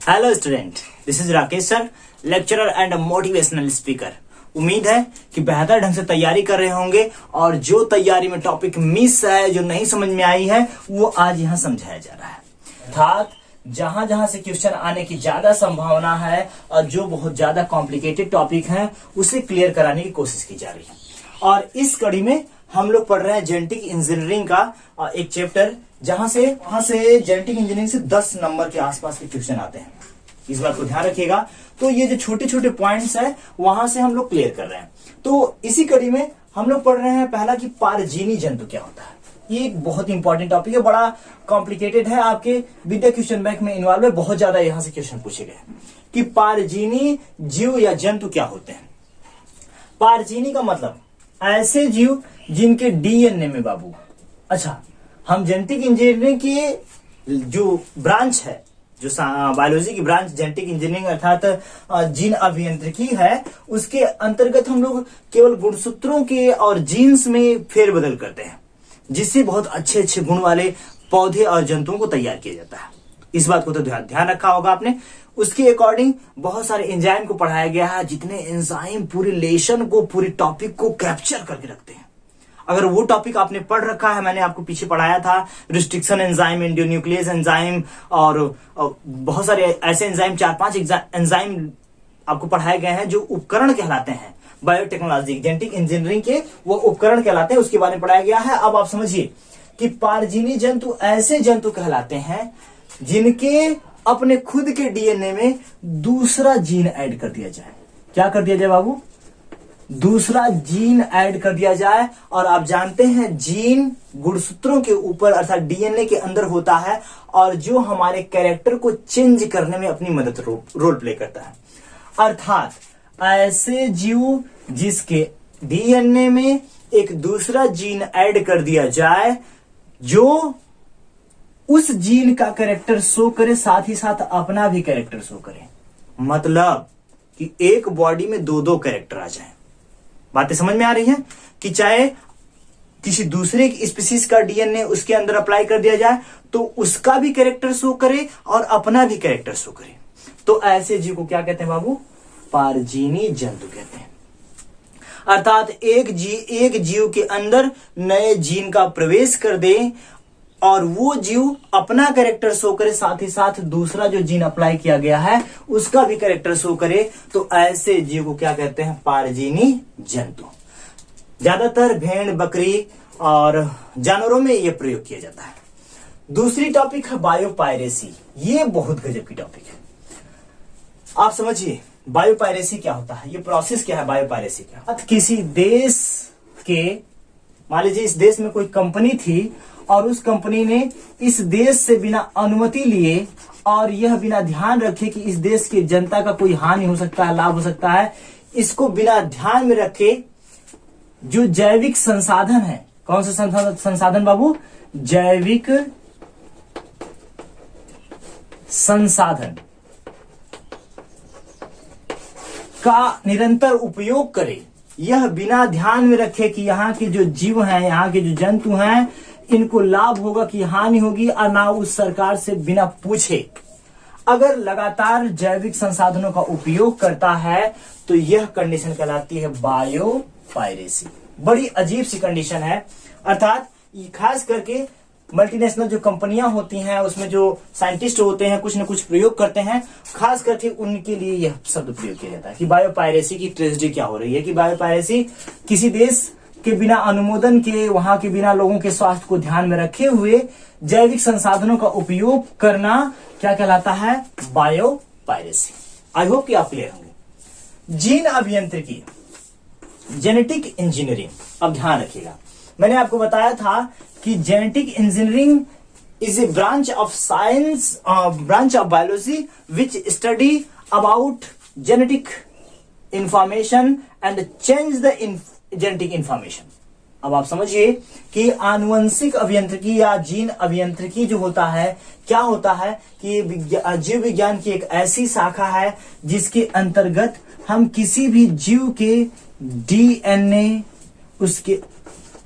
Hello student, this is Rakesh sir, lecturer and motivational speaker. उम्मीद है कि बेहतर ढंग से तैयारी कर रहे होंगे और जो तैयारी में टॉपिक मिस है, जो नहीं समझ में आई है, वो आज यहाँ समझाया जा रहा है। अर्थात जहां जहां से क्वेश्चन आने की ज्यादा संभावना है और जो बहुत ज्यादा कॉम्प्लिकेटेड टॉपिक है उसे क्लियर कराने की कोशिश की जा रही है। और इस कड़ी में हम लोग पढ़ रहे हैं जेनेटिक इंजीनियरिंग का एक चैप्टर, वहां से जेनेटिक इंजीनियरिंग से 10 नंबर के आसपास के क्वेश्चन आते हैं। इस बात को ध्यान रखिएगा। तो ये जो छोटे छोटे पॉइंट्स है वहां से हम लोग क्लियर कर रहे हैं। तो इसी कड़ी में हम लोग पढ़ रहे हैं पहला कि पारजीनी जंतु क्या होता है। ये एक बहुत इंपॉर्टेंट टॉपिक है, बड़ा कॉम्प्लिकेटेड है, आपके विद्या क्वेश्चन बैंक में इन्वॉल्व है, बहुत ज्यादा यहां से क्वेश्चन पूछे गए कि पारजीनी जीव या जंतु क्या होते हैं। पारजीनी का मतलब ऐसे जीव जिनके डीएनए में बाबू, अच्छा, हम जेनेटिक इंजीनियरिंग की जो ब्रांच है, जो बायोलॉजी की ब्रांच जेनेटिक इंजीनियरिंग अर्थात जीन अभियांत्रिकी है, उसके अंतर्गत हम लोग केवल गुणसूत्रों के और जीन्स में फेरबदल करते हैं, जिससे बहुत अच्छे अच्छे गुण वाले पौधे और जंतुओं को तैयार किया जाता है। इस बात को तो ध्यान रखा होगा आपने। उसके अकॉर्डिंग बहुत सारे एंजाइम को पढ़ाया गया है, जितने एंजाइम पूरे लेशन को, पूरे टॉपिक को कैप्चर करके रखते हैं। अगर वो टॉपिक आपने पढ़ रखा है, मैंने आपको पीछे पढ़ाया था रिस्ट्रिक्शन एंजाइम, एंडोन्यूक्लियस एंजाइम और बहुत सारे ऐसे एंजाइम, 4-5 एंजाइम आपको पढ़ाए गए हैं जो उपकरण कहलाते हैं। बायोटेक्नोलॉजी जेनेटिक इंजीनियरिंग के वो उपकरण कहलाते हैं, उसके बारे में पढ़ाया गया है। अब आप समझिए कि पारजीनी जंतु ऐसे जंतु कहलाते हैं जिनके अपने खुद के डीएनए में दूसरा जीन ऐड कर दिया जाए। क्या कर दिया जाए बाबू? दूसरा जीन ऐड कर दिया जाए। और आप जानते हैं जीन गुणसूत्रों के ऊपर अर्थात डीएनए के अंदर होता है और जो हमारे कैरेक्टर को चेंज करने में अपनी मदद रोल प्ले करता है। अर्थात ऐसे जीव जिसके डीएनए में एक दूसरा जीन ऐड कर दिया जाए जो उस जीन का कैरेक्टर शो करे, साथ ही साथ अपना भी कैरेक्टर शो करे। मतलब कि एक बॉडी में दो कैरेक्टर आ जाए। बातें समझ में आ रही हैं कि चाहे किसी दूसरे स्पीशीज का डीएनए उसके अंदर अप्लाई कर दिया जाए तो उसका भी कैरेक्टर शो करे और अपना भी कैरेक्टर शो करे। तो ऐसे जीव को क्या कहते हैं बाबू? पारजीनी जंतु कहते हैं। अर्थात एक जीव के अंदर नए जीन का प्रवेश कर दे और वो जीव अपना कैरेक्टर शो करे, साथ ही साथ दूसरा जो जीन अप्लाई किया गया है उसका भी कैरेक्टर शो करे। तो ऐसे जीव को क्या कहते हैं? पारजीनी जंतु। ज्यादातर भेड़, बकरी और जानवरों में यह प्रयोग किया जाता है। दूसरी टॉपिक है बायोपायरेसी। ये बहुत गजब की टॉपिक है। आप समझिए बायोपायरेसी क्या होता है, ये प्रोसेस क्या है, बायोपायरेसी क्या? किसी देश के, मान लीजिए इस देश में कोई कंपनी थी और उस कंपनी ने इस देश से बिना अनुमति लिए और यह बिना ध्यान रखे कि इस देश की जनता का कोई हानि हो सकता है, लाभ हो सकता है, इसको बिना ध्यान में रखे जो जैविक संसाधन है, कौन सा संसाधन बाबू? जैविक संसाधन का निरंतर उपयोग करे। यह बिना ध्यान में रखे कि यहाँ के जो जीव हैं, यहाँ के जो जंतु हैं, इनको लाभ होगा कि हानि होगी, और ना उस सरकार से बिना पूछे अगर लगातार जैविक संसाधनों का उपयोग करता है तो यह कंडीशन कहलाती है बायोपायरेसी। बड़ी अजीब सी कंडीशन है। अर्थात खास करके मल्टीनेशनल जो कंपनियां होती हैं उसमें जो साइंटिस्ट होते हैं कुछ न कुछ प्रयोग करते हैं, खास करके उनके लिए यह शब्द प्रयोग किया जाता है कि बायोपायरेसी की ट्रेजेडी क्या हो रही है कि बायोपायरेसी किसी देश के बिना अनुमोदन के, वहां के बिना लोगों के स्वास्थ्य को ध्यान में रखे हुए जैविक संसाधनों का उपयोग करना क्या कहलाता है? बायोपायरेसी। आई होप कि आप क्लियर होंगे। जीन अभियांत्रिकी, जेनेटिक इंजीनियरिंग, अब ध्यान रखिएगा, मैंने आपको बताया था कि genetic engineering is a branch of science, branch of biology which study about genetic information and change the genetic information. अब आप समझिए कि आनुवंशिक अभियांत्रिकी या जीन अभियांत्रिकी जो होता है, क्या होता है कि जीव विज्ञान की एक ऐसी शाखा है जिसके अंतर्गत हम किसी भी जीव के डीएनए, उसके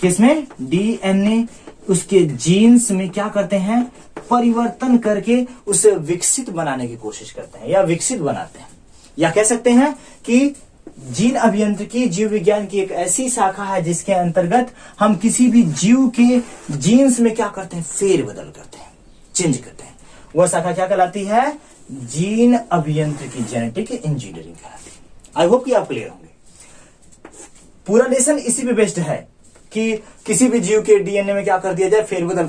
किसमें डीएनए, उसके जीन्स में क्या करते हैं? परिवर्तन करके उसे विकसित बनाने की कोशिश करते हैं या विकसित बनाते हैं। या कह सकते हैं कि जीन अभियांत्रिकी जीव विज्ञान की एक ऐसी शाखा है जिसके अंतर्गत हम किसी भी जीव के जीन्स में क्या करते हैं, फेरबदल करते हैं, चेंज करते हैं। वह शाखा क्या कहलाती है, जीन अभियांत्रिकी, जेनेटिक इंजीनियरिंग कहलाती है। आई होप कि आप क्लियर होंगे। पूरा लेसन इसी पे बेस्ड है कि किसी भी जीव के डीएनए में क्या कर दिया जाए, फेरबदल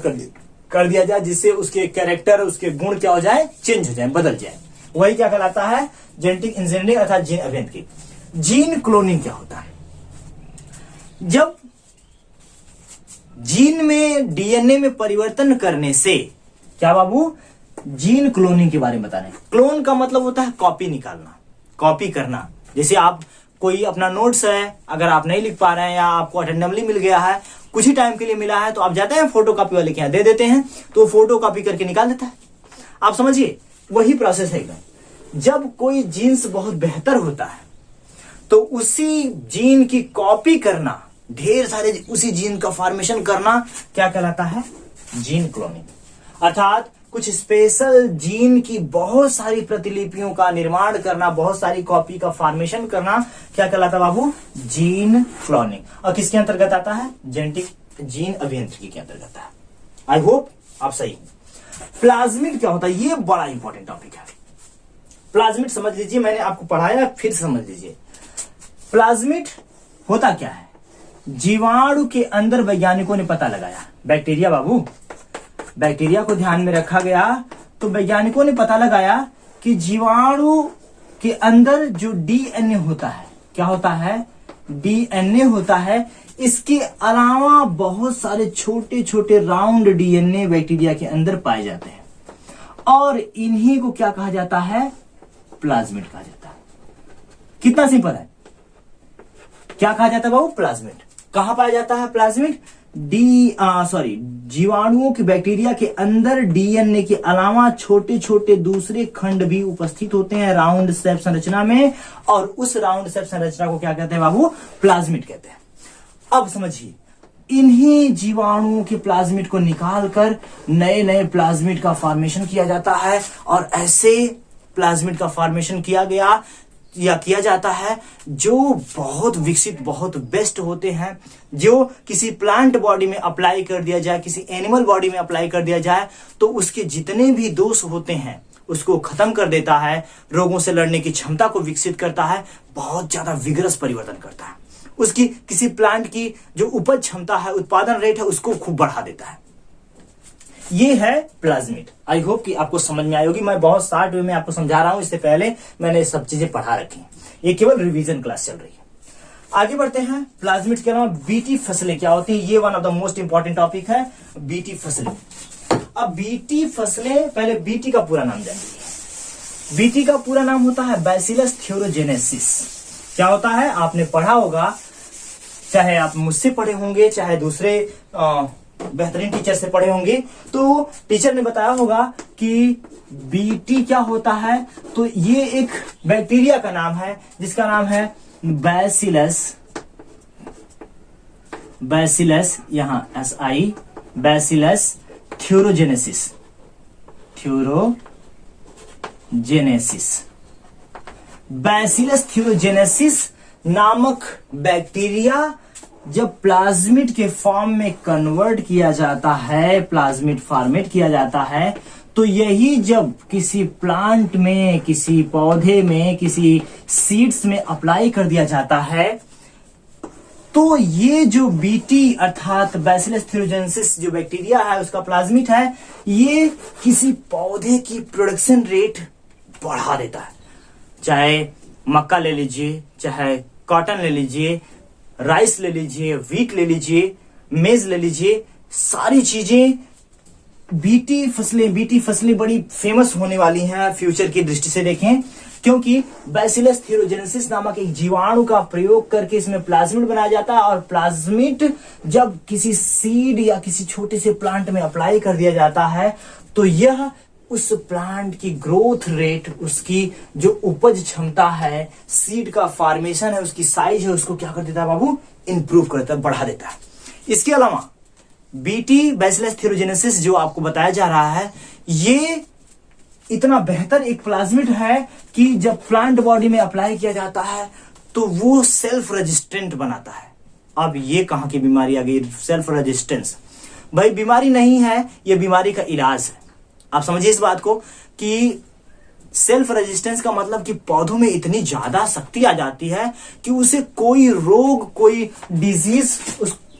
कर दिया जाए, जिससे उसके कैरेक्टर, उसके गुण क्या हो जाए, चेंज हो जाए, बदल जाए। वही क्या कहलाता है, जेनेटिक इंजीनियरिंग अर्थात जीन अभियांत्रिकी। जीन क्लोनिंग क्या होता है, जब जीन में डीएनए में परिवर्तन करने से, क्या बाबू, जीन क्लोनिंग के बारे में बता रहे हैं। क्लोन का मतलब होता है कॉपी निकालना, कॉपी करना। जैसे आप कोई अपना नोट्स है, अगर आप नहीं लिख पा रहे हैं या आपको अटेंडमली मिल गया है, कुछ ही टाइम के लिए मिला है, तो आप जाते हैं फोटो कॉपी वाले के यहाँ दे देते हैं, तो फोटो कॉपी करके निकाल देता है। आप समझिए वही प्रोसेस है एकदम। जब कोई जीन्स बहुत बेहतर होता है तो उसी जीन की कॉपी करना, ढेर सारे उसी जीन का फॉर्मेशन करना क्या कहलाता है, जीन क्लोनिंग। अर्थात कुछ स्पेशल जीन की बहुत सारी प्रतिलिपियों का निर्माण करना, बहुत सारी कॉपी का फॉर्मेशन करना क्या कहलाता है बाबू, जीन क्लोनिंग। और किसके अंतर्गत आता है, जेनेटिक जीन अभियांत्रिकी के अंतर्गत आता है। आई होप आप सही। प्लाज्मिड क्या होता है, ये बड़ा इंपॉर्टेंट टॉपिक है। प्लाज्मिड समझ लीजिए, मैंने आपको पढ़ाया, फिर समझ लीजिए। प्लाज्मिड होता क्या है, जीवाणु के अंदर वैज्ञानिकों ने पता लगाया, बैक्टीरिया बाबू, बैक्टीरिया को ध्यान में रखा गया, तो वैज्ञानिकों ने पता लगाया कि जीवाणु के अंदर जो डीएनए होता है, क्या होता है, डीएनए होता है, इसके अलावा बहुत सारे छोटे छोटे राउंड डीएनए बैक्टीरिया के अंदर पाए जाते हैं, और इन्हीं को क्या कहा जाता है, प्लाज्मिड कहा जाता है। कितना सिंपल है, क्या कहा जाता है बाबू, प्लाज्मिड। कहां पाया जाता है प्लाज्मिड, जीवाणुओं की, बैक्टीरिया के अंदर डीएनए के अलावा छोटे छोटे दूसरे खंड भी उपस्थित होते हैं राउंड शेप संरचना में, और उस राउंड शेप संरचना को क्या कहते हैं बाबू, प्लाज्मिड कहते हैं। अब समझिए, इन्हीं जीवाणुओं के प्लाज्मिड को निकालकर नए नए प्लाज्मिड का फॉर्मेशन किया जाता है, और ऐसे प्लाज्मिड का फॉर्मेशन किया जाता है जो बहुत विकसित, बहुत बेस्ट होते हैं, जो किसी प्लांट बॉडी में अप्लाई कर दिया जाए, किसी एनिमल बॉडी में अप्लाई कर दिया जाए, तो उसके जितने भी दोष होते हैं उसको खत्म कर देता है, रोगों से लड़ने की क्षमता को विकसित करता है, बहुत ज्यादा विगरस परिवर्तन करता है, उसकी किसी प्लांट की जो उपज क्षमता है, उत्पादन रेट है, उसको खूब बढ़ा देता है। ये है प्लाज्मिड। आई होप कि आपको समझ में आई होगी। मैं बहुत शॉर्ट वे में आपको समझा रहा हूं, इससे पहले मैंने सब चीजें पढ़ा रखी हैं, ये केवल रिवीजन क्लास चल रही है। आगे बढ़ते हैं। प्लाज्मिड के अलावा बीटी फसलें क्या होती है, ये one of the most important topic है, बीटी फसलें। अब बीटी फसलें, पहले बीटी का पूरा नाम जानिए। बीटी का पूरा नाम होता है बैसिलस थ्योरोजेनेसिस। क्या होता है, आपने पढ़ा होगा, चाहे आप मुझसे पढ़े होंगे, चाहे दूसरे बेहतरीन टीचर से पढ़े होंगे, तो टीचर ने बताया होगा कि बीटी क्या होता है। तो ये एक बैक्टीरिया का नाम है जिसका नाम है बैसिलस, यहां SI, बैसिलस थ्योरोजेनेसिस। बैसिलस थ्योरोजेनेसिस नामक बैक्टीरिया जब प्लाज्मिड के फॉर्म में कन्वर्ट किया जाता है, प्लाज्मिड फॉर्मेट किया जाता है, तो यही जब किसी प्लांट में, किसी पौधे में, किसी सीड्स में अप्लाई कर दिया जाता है, तो ये जो बीटी अर्थात बैसिलस थ्योरोजेनेसिस जो बैक्टीरिया है, उसका प्लाज्मिड है, ये किसी पौधे की प्रोडक्शन रेट बढ़ा देता है। चाहे मक्का ले लीजिए, चाहे कॉटन ले लीजिए, राइस ले लीजिए, व्हीट ले लीजिए, मेज ले लीजिए, सारी चीजें बीटी फसलें बड़ी फेमस होने वाली हैं फ्यूचर की दृष्टि से देखें, क्योंकि बैसिलस थ्योरोजेनेसिस नामक एक जीवाणु का प्रयोग करके इसमें प्लाज्मिड बनाया जाता है, और प्लाज्मिड जब किसी सीड या किसी छोटे से प्लांट में अप्लाई कर दिया जाता है, तो यह उस प्लांट की ग्रोथ रेट, उसकी जो उपज क्षमता है, सीड का फॉर्मेशन है, उसकी साइज है, उसको क्या कर देता है बाबू, इंप्रूव करता है, बढ़ा देता है। इसके अलावा बीटी बैसिलस थ्योरोजेनेसिस जो आपको बताया जा रहा है, ये इतना बेहतर एक प्लाज्मिड है कि जब प्लांट बॉडी में अप्लाई किया जाता है तो वो सेल्फ रेजिस्टेंट बनाता है। अब ये कहां की बीमारी आ गई, सेल्फ रेजिस्टेंस। भाई बीमारी नहीं है, ये बीमारी का इलाज है। आप समझिए इस बात को कि सेल्फ रेजिस्टेंस का मतलब कि पौधों में इतनी ज्यादा शक्ति आ जाती है कि उसे कोई रोग, कोई डिजीज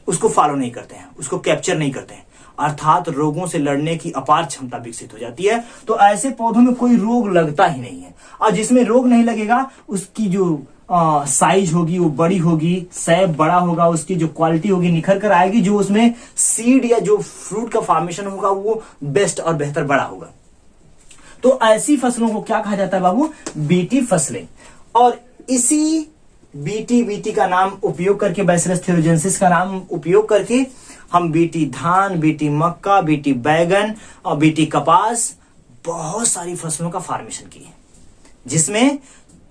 उसको फॉलो नहीं करते हैं, उसको कैप्चर नहीं करते हैं, अर्थात रोगों से लड़ने की अपार क्षमता विकसित हो जाती है। तो ऐसे पौधों में कोई रोग लगता ही नहीं है, और जिसमें रोग नहीं लगेगा उसकी जो साइज होगी वो बड़ी होगी, सैप बड़ा होगा, उसकी जो क्वालिटी होगी निखर कर आएगी, जो उसमें सीड या जो फ्रूट का फॉर्मेशन होगा वो बेस्ट और बेहतर बड़ा होगा। तो ऐसी फसलों को क्या कहा जाता है बाबू, बीटी फसलें। और इसी बीटी का नाम उपयोग करके, बैसिलस थ्यूरोजेंसिस का नाम उपयोग करके हम बीटी धान, बीटी मक्का, बीटी बैगन और बीटी कपास, बहुत सारी फसलों का फॉर्मेशन किए, जिसमें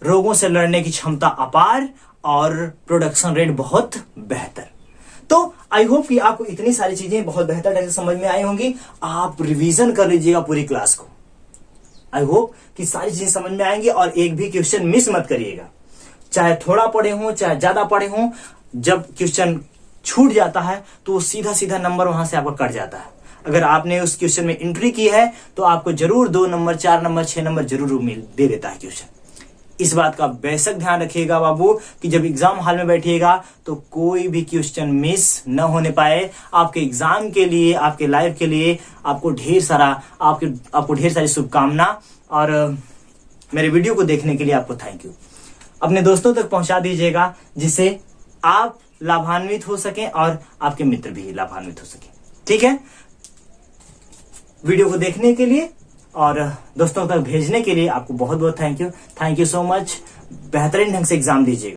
रोगों से लड़ने की क्षमता अपार और प्रोडक्शन रेट बहुत बेहतर। तो आई होप कि आपको इतनी सारी चीजें बहुत बेहतर ढंग से समझ में आई होंगी। आप रिवीजन कर लीजिएगा पूरी क्लास को। आई होप कि सारी चीजें समझ में आएंगी और एक भी क्वेश्चन मिस मत करिएगा, चाहे थोड़ा पढ़े हो चाहे ज्यादा पढ़े हो। जब क्वेश्चन छूट जाता है तो सीधा सीधा नंबर वहां से आपका कट जाता है। अगर आपने उस क्वेश्चन में एंट्री की है तो आपको जरूर 2 नंबर, 4 नंबर, 6 नंबर जरूर दे देता है क्वेश्चन। इस बात का बेशक ध्यान रखिएगा बाबू कि जब एग्जाम हॉल में बैठिएगा तो कोई भी क्वेश्चन मिस न होने पाए। आपके एग्जाम के लिए, आपके लाइफ के लिए आपको ढेर सारी शुभकामना, और मेरे वीडियो को देखने के लिए आपको थैंक यू। अपने दोस्तों तक पहुंचा दीजिएगा जिससे आप लाभान्वित हो सकें और आपके मित्र भी लाभान्वित हो सकें। ठीक है, वीडियो को देखने के लिए और दोस्तों तक भेजने के लिए आपको बहुत बहुत थैंक यू सो मच। बेहतरीन ढंग से एग्जाम दीजिएगा।